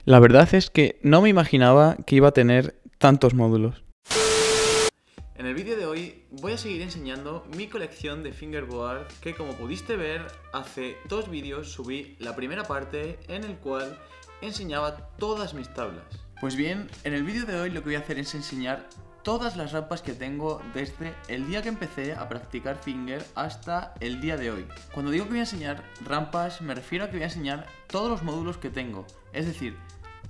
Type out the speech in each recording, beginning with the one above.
La verdad es que no me imaginaba que iba a tener tantos módulos. En el vídeo de hoy voy a seguir enseñando mi colección de fingerboard que, como pudiste ver, hace 2 vídeos subí la primera parte en el cual enseñaba todas mis tablas. Pues bien, en el vídeo de hoy lo que voy a hacer es enseñar todas las rampas que tengo desde el día que empecé a practicar finger hasta el día de hoy. Cuando digo que voy a enseñar rampas me refiero a que voy a enseñar todos los módulos que tengo, es decir,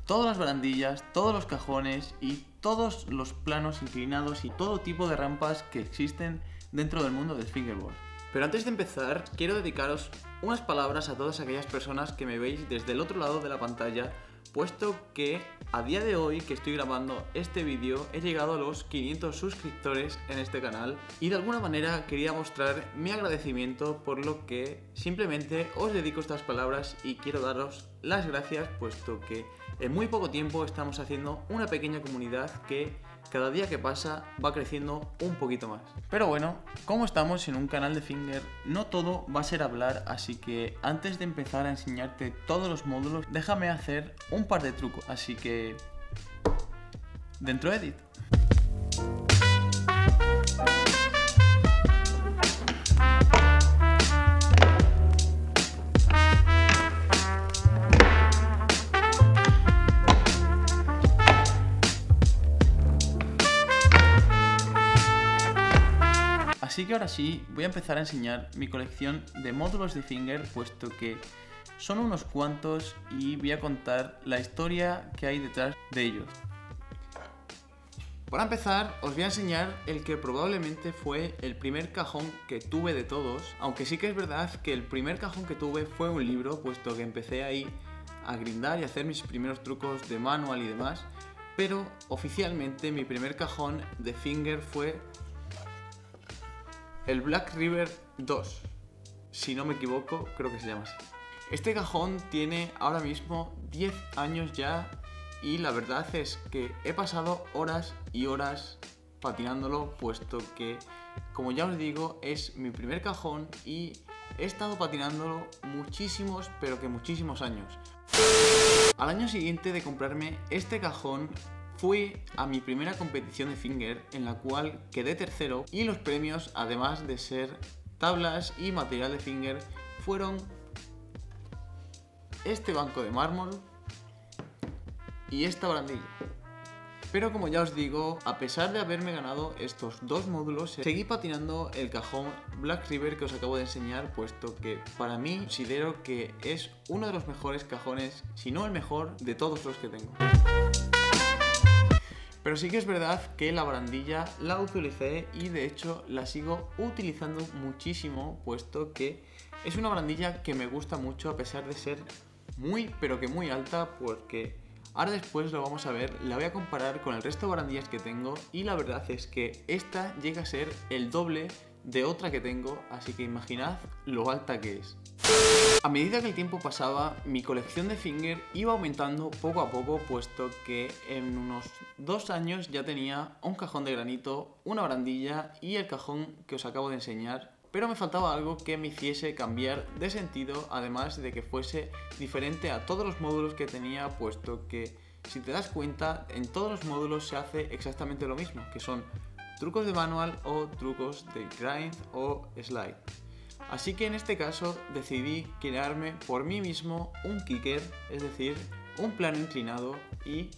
todas las barandillas, todos los cajones y todos los planos inclinados y todo tipo de rampas que existen dentro del mundo del fingerboard. Pero antes de empezar, quiero dedicaros unas palabras a todas aquellas personas que me veis desde el otro lado de la pantalla, puesto que a día de hoy que estoy grabando este vídeo he llegado a los 500 suscriptores en este canal y de alguna manera quería mostrar mi agradecimiento, por lo que simplemente os dedico estas palabras y quiero daros las gracias, puesto que en muy poco tiempo estamos haciendo una pequeña comunidad que cada día que pasa va creciendo un poquito más. Pero bueno, como estamos en un canal de finger, no todo va a ser hablar, así que antes de empezar a enseñarte todos los módulos, déjame hacer un par de trucos. Así que... dentro edit. Así que ahora sí, voy a empezar a enseñar mi colección de módulos de finger, puesto que son unos cuantos y voy a contar la historia que hay detrás de ellos. Para empezar, os voy a enseñar el que probablemente fue el primer cajón que tuve de todos, aunque sí que es verdad que el primer cajón que tuve fue un libro, puesto que empecé ahí a grindar y a hacer mis primeros trucos de manual y demás, pero oficialmente mi primer cajón de finger fue el Black River 2, si no me equivoco, creo que se llama así. Este cajón tiene ahora mismo 10 años ya y la verdad es que he pasado horas y horas patinándolo, puesto que, como ya os digo, es mi primer cajón y he estado patinándolo muchísimos, pero que muchísimos años. Al año siguiente de comprarme este cajón, fui a mi primera competición de finger, en la cual quedé tercero, y los premios, además de ser tablas y material de finger, fueron este banco de mármol y esta barandilla. Pero como ya os digo, a pesar de haberme ganado estos 2 módulos, seguí patinando el cajón Black River que os acabo de enseñar, puesto que para mí considero que es uno de los mejores cajones, si no el mejor, de todos los que tengo. Pero sí que es verdad que la barandilla la utilicé y de hecho la sigo utilizando muchísimo, puesto que es una barandilla que me gusta mucho a pesar de ser muy, pero que muy alta, porque ahora después lo vamos a ver, la voy a comparar con el resto de barandillas que tengo y la verdad es que esta llega a ser el doble de otra que tengo, así que imaginad lo alta que es. A medida que el tiempo pasaba, mi colección de finger iba aumentando poco a poco, puesto que en unos 2 años ya tenía un cajón de granito, una barandilla y el cajón que os acabo de enseñar, pero me faltaba algo que me hiciese cambiar de sentido, además de que fuese diferente a todos los módulos que tenía, puesto que, si te das cuenta, en todos los módulos se hace exactamente lo mismo, que son trucos de manual o trucos de grind o slide. Así que en este caso decidí crearme por mí mismo un kicker, es decir, un plano inclinado, y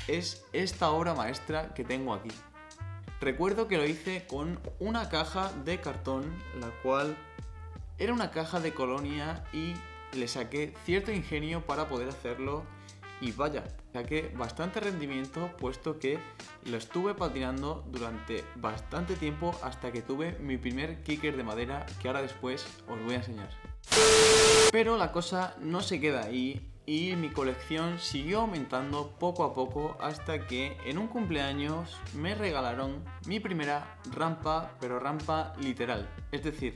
es esta obra maestra que tengo aquí. Recuerdo que lo hice con una caja de cartón, la cual era una caja de colonia, y le saqué cierto ingenio para poder hacerlo y vaya, saqué bastante rendimiento, puesto que lo estuve patinando durante bastante tiempo hasta que tuve mi primer kicker de madera, que ahora después os voy a enseñar. Pero la cosa no se queda ahí y mi colección siguió aumentando poco a poco hasta que en un cumpleaños me regalaron mi primera rampa, pero rampa literal, es decir,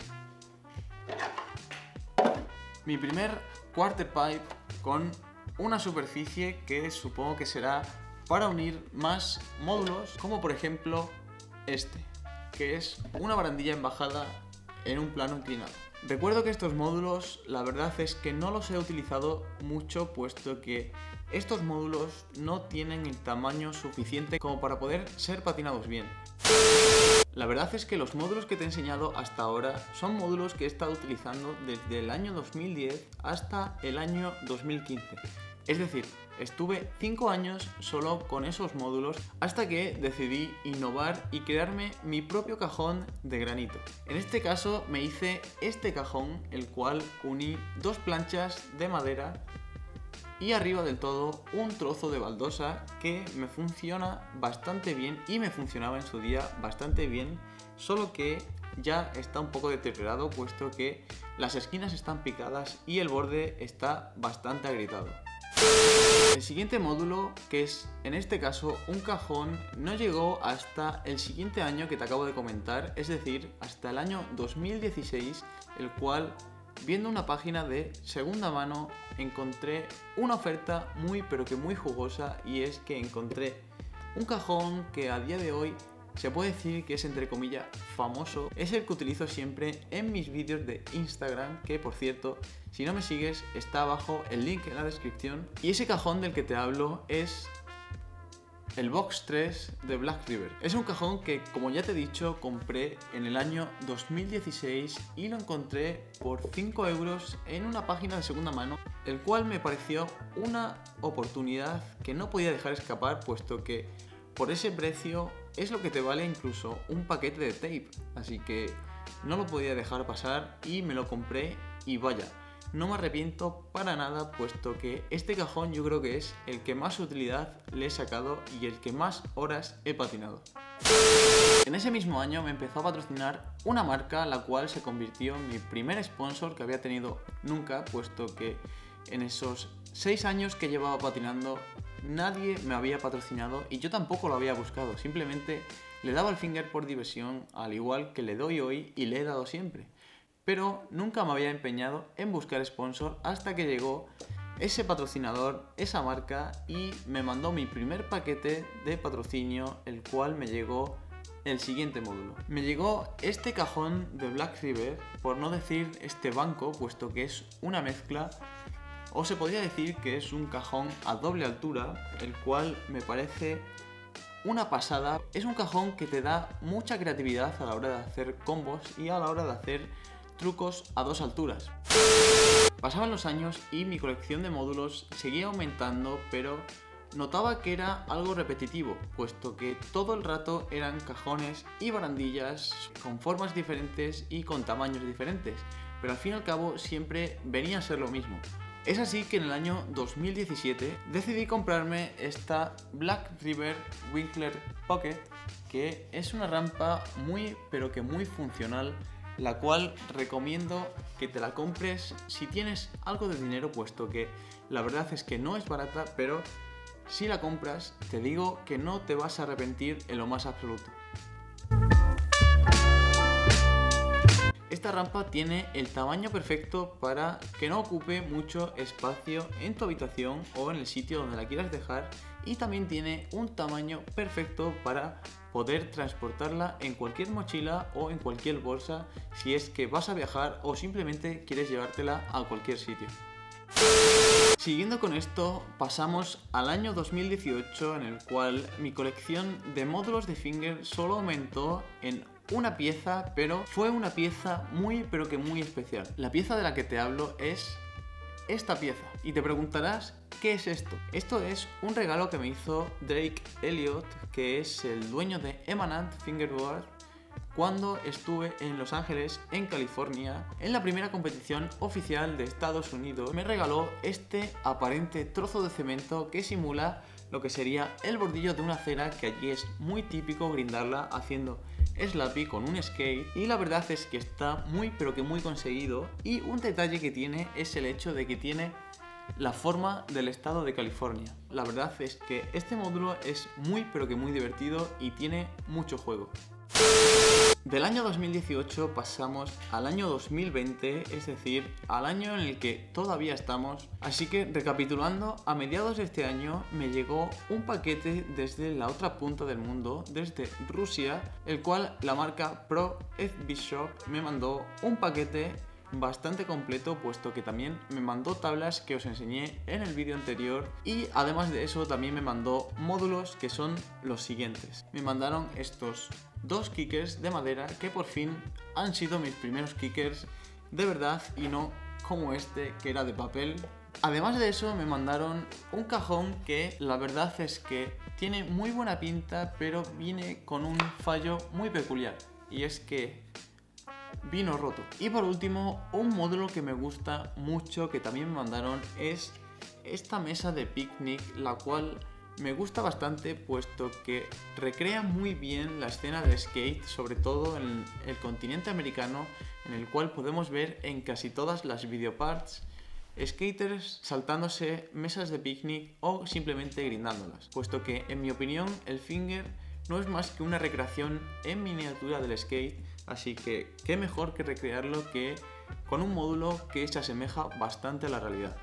mi primer quarter pipe con una superficie que supongo que será para unir más módulos, como por ejemplo este, que es una barandilla embajada en un plano inclinado. Recuerdo que estos módulos, la verdad es que no los he utilizado mucho, puesto que estos módulos no tienen el tamaño suficiente como para poder ser patinados bien. La verdad es que los módulos que te he enseñado hasta ahora son módulos que he estado utilizando desde el año 2010 hasta el año 2015. Es decir, estuve 5 años solo con esos módulos hasta que decidí innovar y crearme mi propio cajón de granito. En este caso me hice este cajón, el cual uní 2 planchas de madera y arriba del todo un trozo de baldosa que me funciona bastante bien y me funcionaba en su día bastante bien, solo que ya está un poco deteriorado, puesto que las esquinas están picadas y el borde está bastante agrietado. El siguiente módulo, que es en este caso un cajón, no llegó hasta el siguiente año que te acabo de comentar, es decir, hasta el año 2016, el cual, viendo una página de segunda mano, encontré una oferta muy pero que muy jugosa, y es que encontré un cajón que a día de hoy se puede decir que es, entre comillas, famoso. Es el que utilizo siempre en mis vídeos de Instagram, que por cierto, si no me sigues, está abajo el link en la descripción. Y ese cajón del que te hablo es el Box 3 de Black River. Es un cajón que, como ya te he dicho, compré en el año 2016 y lo encontré por 5 euros en una página de segunda mano, el cual me pareció una oportunidad que no podía dejar escapar, puesto que por ese precio es lo que te vale incluso un paquete de tape, así que no lo podía dejar pasar y me lo compré, y vaya, no me arrepiento para nada, puesto que este cajón yo creo que es el que más utilidad le he sacado y el que más horas he patinado. En ese mismo año me empezó a patrocinar una marca, la cual se convirtió en mi primer sponsor que había tenido nunca, puesto que en esos 6 años que llevaba patinando nadie me había patrocinado y yo tampoco lo había buscado, simplemente le daba el finger por diversión, al igual que le doy hoy y le he dado siempre. Pero nunca me había empeñado en buscar sponsor hasta que llegó ese patrocinador, esa marca, y me mandó mi primer paquete de patrocinio, el cual me llegó el siguiente módulo. Me llegó este cajón de Black River, por no decir este banco, puesto que es una mezcla, o se podría decir que es un cajón a doble altura, el cual me parece una pasada. Es un cajón que te da mucha creatividad a la hora de hacer combos y a la hora de hacer trucos a 2 alturas. Pasaban los años y mi colección de módulos seguía aumentando, pero notaba que era algo repetitivo, puesto que todo el rato eran cajones y barandillas con formas diferentes y con tamaños diferentes, pero al fin y al cabo siempre venía a ser lo mismo. Es así que en el año 2017 decidí comprarme esta Black River Winkler Pocket, que es una rampa muy pero que muy funcional, la cual recomiendo que te la compres si tienes algo de dinero, puesto que la verdad es que no es barata, pero si la compras te digo que no te vas a arrepentir en lo más absoluto. Esta rampa tiene el tamaño perfecto para que no ocupe mucho espacio en tu habitación o en el sitio donde la quieras dejar, y también tiene un tamaño perfecto para poder transportarla en cualquier mochila o en cualquier bolsa si es que vas a viajar o simplemente quieres llevártela a cualquier sitio. Siguiendo con esto, pasamos al año 2018, en el cual mi colección de módulos de finger solo aumentó en una pieza, pero fue una pieza muy pero que muy especial. La pieza de la que te hablo es esta pieza, y te preguntarás ¿qué es esto? Esto es un regalo que me hizo Drake Elliott, que es el dueño de Emanant Fingerboard, cuando estuve en Los Ángeles, en California, en la primera competición oficial de Estados Unidos. Me regaló este aparente trozo de cemento que simula lo que sería el bordillo de una acera, que allí es muy típico grindarla haciendo slappy con un skate, y la verdad es que está muy pero que muy conseguido. Y un detalle que tiene es el hecho de que tiene la forma del estado de California. La verdad es que este módulo es muy pero que muy divertido y tiene mucho juego. Del año 2018 pasamos al año 2020, es decir, al año en el que todavía estamos. Así que, recapitulando, a mediados de este año me llegó un paquete desde la otra punta del mundo, desde Rusia, el cual la marca Pro FB Shop me mandó un paquete bastante completo, puesto que también me mandó tablas que os enseñé en el vídeo anterior, y además de eso también me mandó módulos que son los siguientes. Me mandaron estos dos kickers de madera que por fin han sido mis primeros kickers de verdad y no como este que era de papel. Además de eso me mandaron un cajón que la verdad es que tiene muy buena pinta, pero viene con un fallo muy peculiar, y es que vino roto. Y por último, un módulo que me gusta mucho que también me mandaron es esta mesa de picnic, la cual me gusta bastante puesto que recrea muy bien la escena de skate, sobre todo en el continente americano, en el cual podemos ver en casi todas las videoparts skaters saltándose mesas de picnic o simplemente grindándolas, puesto que en mi opinión el finger no es más que una recreación en miniatura del skate, así que qué mejor que recrearlo que con un módulo que se asemeja bastante a la realidad.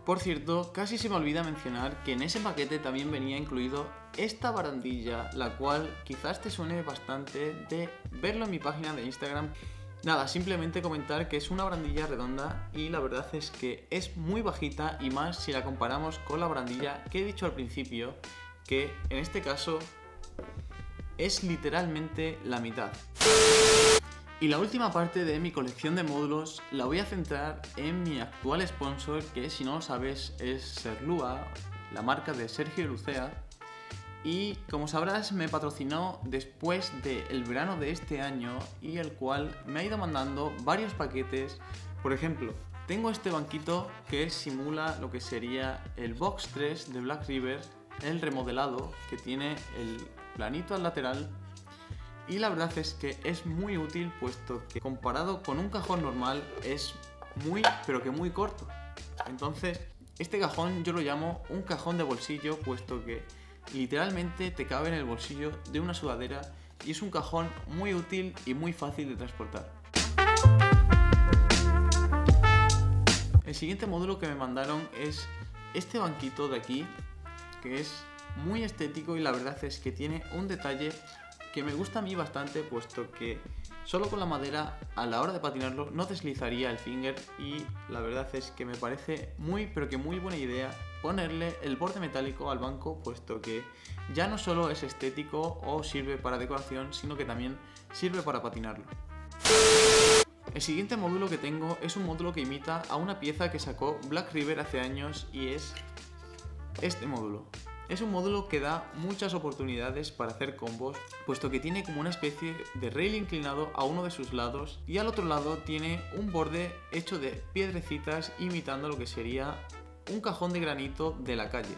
Por cierto, casi se me olvida mencionar que en ese paquete también venía incluido esta barandilla, la cual quizás te suene bastante de verlo en mi página de Instagram. Nada, simplemente comentar que es una barandilla redonda y la verdad es que es muy bajita, y más si la comparamos con la barandilla que he dicho al principio, que en este caso es literalmente la mitad. Y la última parte de mi colección de módulos la voy a centrar en mi actual sponsor, que si no lo sabes es Serlua, la marca de Sergio Lucea. Y como sabrás me patrocinó después del verano de este año, y el cual me ha ido mandando varios paquetes. Por ejemplo, tengo este banquito que simula lo que sería el Box 3 de Black River, el remodelado, que tiene el planito al lateral. Y la verdad es que es muy útil, puesto que comparado con un cajón normal es muy, pero que muy corto. Entonces, este cajón yo lo llamo un cajón de bolsillo, puesto que literalmente te cabe en el bolsillo de una sudadera, y es un cajón muy útil y muy fácil de transportar. El siguiente módulo que me mandaron es este banquito de aquí, que es muy estético y la verdad es que tiene un detalle que me gusta a mí bastante, puesto que solo con la madera a la hora de patinarlo no deslizaría el finger, y la verdad es que me parece muy, pero que muy buena idea ponerle el borde metálico al banco, puesto que ya no solo es estético o sirve para decoración, sino que también sirve para patinarlo. El siguiente módulo que tengo es un módulo que imita a una pieza que sacó Black River hace años, y es este módulo. Es un módulo que da muchas oportunidades para hacer combos, puesto que tiene como una especie de rail inclinado a uno de sus lados, y al otro lado tiene un borde hecho de piedrecitas imitando lo que sería un cajón de granito de la calle.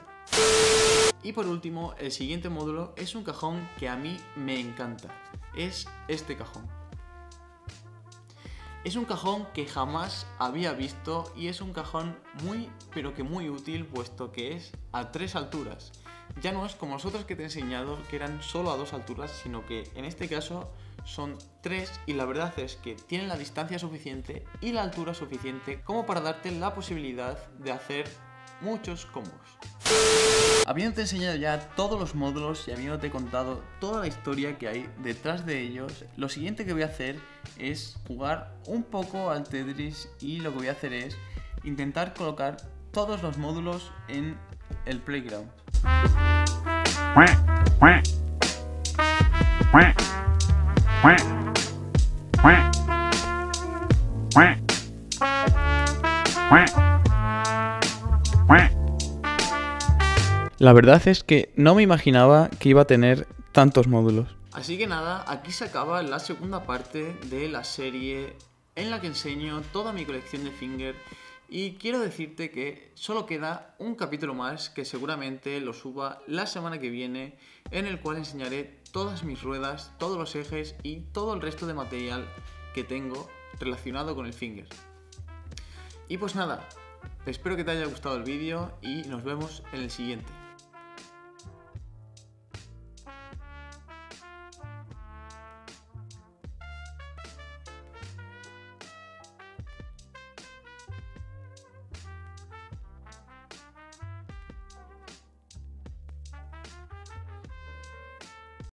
Y por último, el siguiente módulo es un cajón que a mí me encanta. Es este cajón. Es un cajón que jamás había visto, y es un cajón muy, pero que muy útil, puesto que es a 3 alturas. Ya no es como los otros que te he enseñado, que eran solo a 2 alturas, sino que en este caso son 3, y la verdad es que tienen la distancia suficiente y la altura suficiente como para darte la posibilidad de hacer muchos combos. Habiéndote enseñado ya todos los módulos y habiéndote contado toda la historia que hay detrás de ellos, lo siguiente que voy a hacer es jugar un poco al Tetris, y lo que voy a hacer es intentar colocar todos los módulos en el playground. La verdad es que no me imaginaba que iba a tener tantos módulos. Así que nada, aquí se acaba la segunda parte de la serie en la que enseño toda mi colección de finger, y quiero decirte que solo queda un capítulo más que seguramente lo suba la semana que viene, en el cual enseñaré todas mis ruedas, todos los ejes y todo el resto de material que tengo relacionado con el finger. Y pues nada, espero que te haya gustado el vídeo y nos vemos en el siguiente.